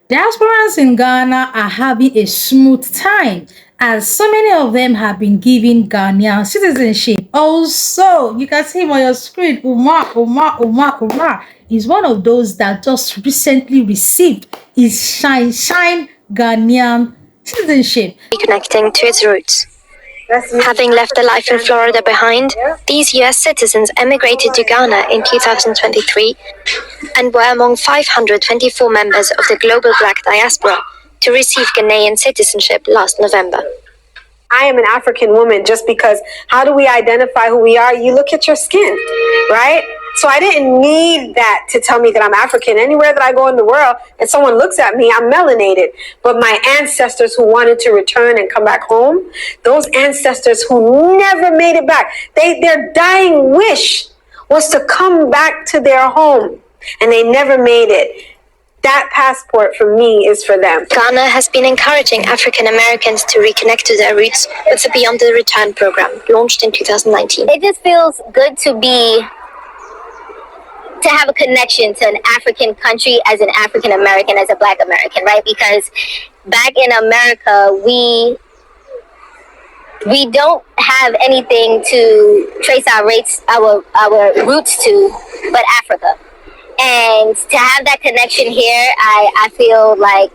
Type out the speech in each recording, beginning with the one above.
Diasporans in Ghana are having a smooth time as so many of them have been given Ghanaian citizenship. Also, you can see him on your screen, Umar is one of those that just recently received his shine Ghanaian citizenship. Reconnecting to its roots. Having left a life in Florida behind, these US citizens emigrated to Ghana in 2023 and were among 524 members of the global black diaspora to receive Ghanaian citizenship last November. I am an African woman just because how do we identify who we are? You look at your skin, right? So I didn't need that to tell me that I'm African. Anywhere that I go in the world and someone looks at me, I'm melanated. But my ancestors who wanted to return and come back home, those ancestors who never made it back, their dying wish was to come back to their home and they never made it. That passport for me is for them. Ghana has been encouraging African Americans to reconnect to their roots with the Beyond the Return program, launched in 2019. It just feels good to have a connection to an African country as an African American, as a Black American, right? Because back in America, we don't have anything to trace our roots to but Africa. And to have that connection here, I feel like,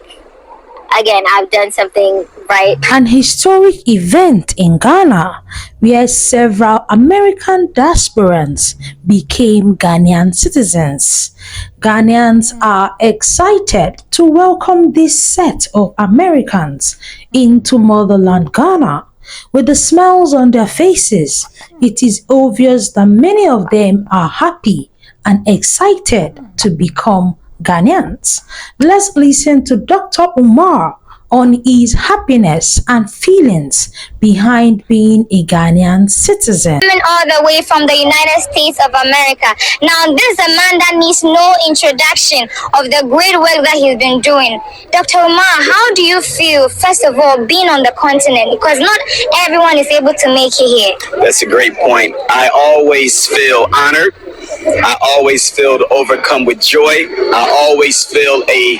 again, I've done something right. An historic event in Ghana where several American diasporans became Ghanaian citizens. Ghanaians are excited to welcome this set of Americans into motherland Ghana. With the smiles on their faces, it is obvious that many of them are happy and excited to become Ghanaians. Let's listen to Dr. Umar on his happiness and feelings behind being a Ghanaian citizen. Coming all the way from the United States of America. Now, this is a man that needs no introduction of the great work that he's been doing. Dr. Umar, how do you feel, first of all, being on the continent? Because not everyone is able to make it here. That's a great point. I always feel honored. I always feel overcome with joy. I always feel a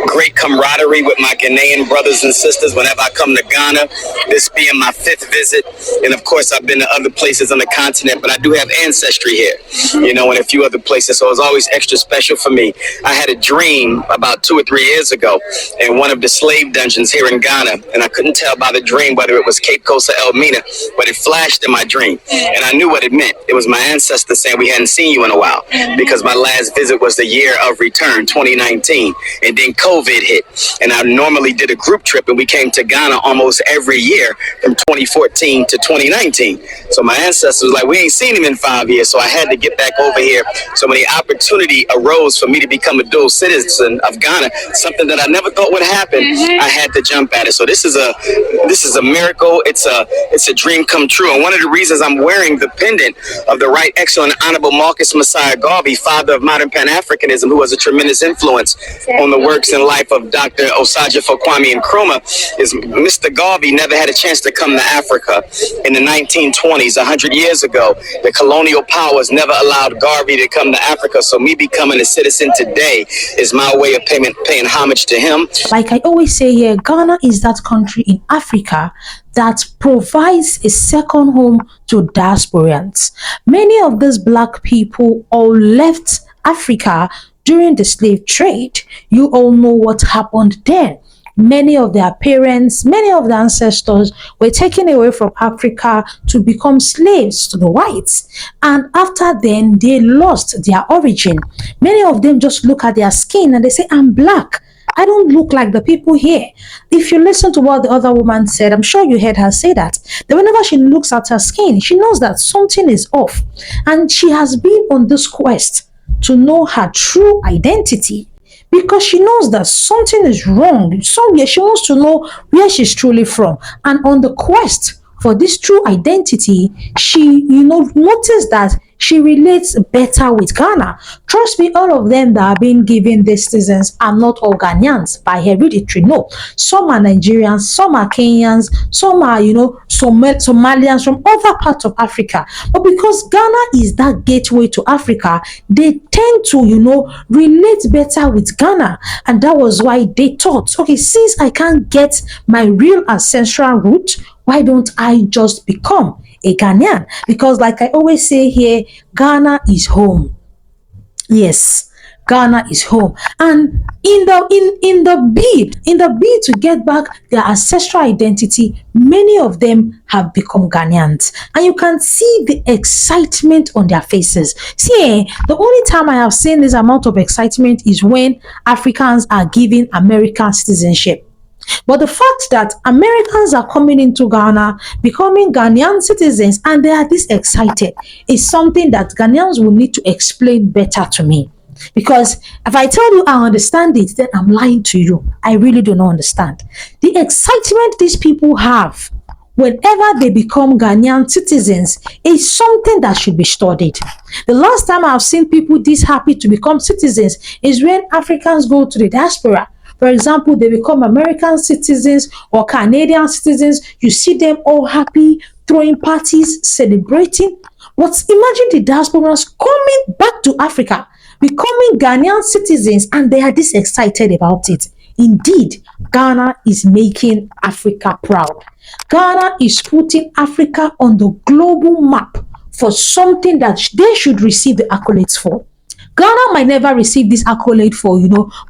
great camaraderie with my Ghanaian brothers and sisters whenever I come to Ghana, this being my 5th visit. And of course, I've been to other places on the continent, but I do have ancestry here, and a few other places. So it's always extra special for me. I had a dream about 2 or 3 years ago in one of the slave dungeons here in Ghana, and I couldn't tell by the dream whether it was Cape Coast or Elmina, but it flashed in my dream, and I knew what it meant. It was my ancestors saying we hadn't seen you in a while, because my last visit was the year of return, 2019, and then COVID hit, and I normally did a group trip, and we came to Ghana almost every year from 2014 to 2019. So my ancestors was like, we ain't seen him in 5 years, so I had to get back over here. So when the opportunity arose for me to become a dual citizen of Ghana, something that I never thought would happen, I had to jump at it. So this is a miracle. It's a dream come true. And one of the reasons I'm wearing the pendant of the Right Excellent Honourable Marcus Messiah Garvey, father of modern Pan-Africanism, who was a tremendous influence on the works and life of Dr. Osagyefo Kwame Nkrumah, is Mr. Garvey never had a chance to come to Africa in the 1920s, 100 years ago. The colonial powers never allowed Garvey to come to Africa, so me becoming a citizen today is my way of paying homage to him. Like I always say here, Ghana is that country in Africa that provides a second home to diasporans. Many of these black people all left Africa during the slave trade. You all know what happened then. Many of their parents, many of their ancestors were taken away from Africa to become slaves to the whites. And after then, they lost their origin. Many of them just look at their skin and they say, I'm black. I don't look like the people here. If you listen to what the other woman said, I'm sure you heard her say that whenever she looks at her skin, she knows that something is off. And she has been on this quest to know her true identity, because she knows that something is wrong somewhere. She wants to know where she's truly from. And on the quest for this true identity, she, noticed that she relates better with Ghana. Trust me, all of them that are being given these citizens are not all Ghanaians by hereditary. No, some are Nigerians, some are Kenyans, some are, Somalians from other parts of Africa. But because Ghana is that gateway to Africa, they tend to, relate better with Ghana. And that was why they thought, okay, since I can't get my real ancestral root, why don't I just become a Ghanaian? Because like I always say here, Ghana is home. Yes, Ghana is home. And in the bid to get back their ancestral identity, many of them have become Ghanaians. And you can see the excitement on their faces. See, the only time I have seen this amount of excitement is when Africans are given American citizenship. But the fact that Americans are coming into Ghana, becoming Ghanaian citizens, and they are this excited is something that Ghanaians will need to explain better to me. Because if I tell you I understand it, then I'm lying to you. I really do not understand. The excitement these people have whenever they become Ghanaian citizens is something that should be studied. The last time I've seen people this happy to become citizens is when Africans go to the diaspora. For example, they become American citizens or Canadian citizens. You see them all happy, throwing parties, celebrating. But imagine the diasporans coming back to Africa, becoming Ghanaian citizens, and they are this excited about it. Indeed, Ghana is making Africa proud. Ghana is putting Africa on the global map for something that they should receive the accolades for. Ghana might never receive this accolade for,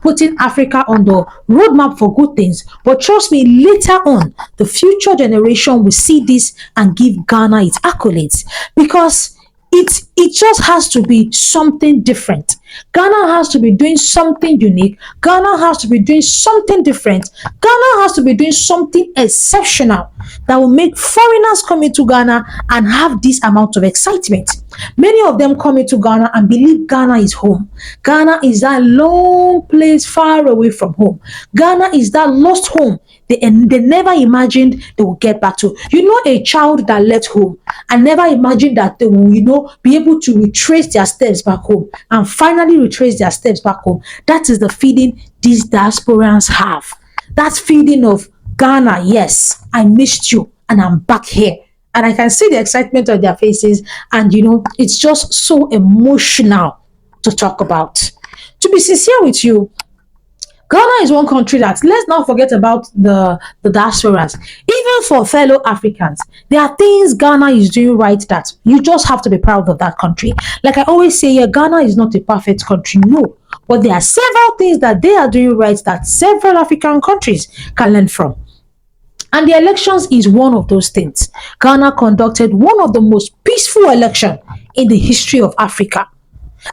putting Africa on the roadmap for good things. But trust me, later on, the future generation will see this and give Ghana its accolades. Because it just has to be something different. Ghana has to be doing something unique. Ghana has to be doing something different. Ghana has to be doing something exceptional that will make foreigners come into Ghana and have this amount of excitement. Many of them come into Ghana and believe Ghana is home. Ghana is that long place far away from home. Ghana is that lost home they never imagined they will get back to. A child that left home and never imagined that they will, be able to retrace their steps back home and finally retrace their steps back home. That is the feeling these diasporans have. That feeling of Ghana, yes, I missed you and I'm back here. And I can see the excitement on their faces. And, it's just so emotional to talk about. To be sincere with you, Ghana is one country that, let's not forget about the diasporas. Even for fellow Africans, there are things Ghana is doing right that you just have to be proud of that country. Like I always say, Ghana is not a perfect country, no. But there are several things that they are doing right that several African countries can learn from. And the elections is one of those things. Ghana conducted one of the most peaceful elections in the history of Africa.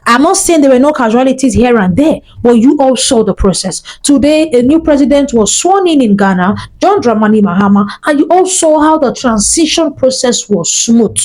I'm not saying there were no casualties here and there, but you all saw the process. Today, a new president was sworn in Ghana, John Dramani Mahama, and you all saw how the transition process was smooth,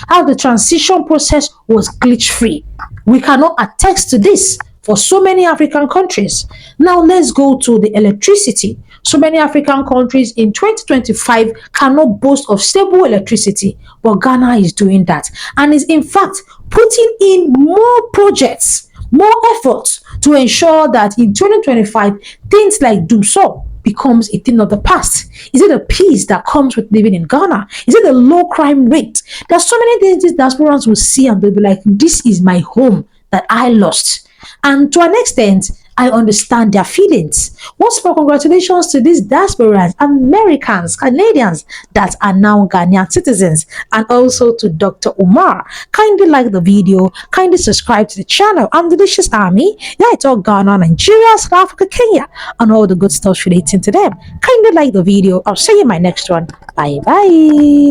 how the transition process was glitch-free. We cannot attest to this for so many African countries. Now let's go to the electricity. So many African countries in 2025 cannot boast of stable electricity, but Ghana is doing that and is in fact putting in more projects, more efforts to ensure that in 2025 things like Dumsor becomes a thing of the past. Is it the peace that comes with living in Ghana? Is it the low crime rate? There's so many things these diasporans will see and they'll be like, this is my home that I lost. And to an extent, I understand their feelings. Once more, congratulations to these diasporans, Americans, Canadians that are now Ghanaian citizens, and also to Dr. Umar. Kindly like the video, kindly subscribe to the channel. I'm Delicious Army. Yeah, I talk Ghana, Nigeria, South Africa, Kenya, and all the good stuff relating to them. Kindly like the video. I'll see you in my next one. Bye bye.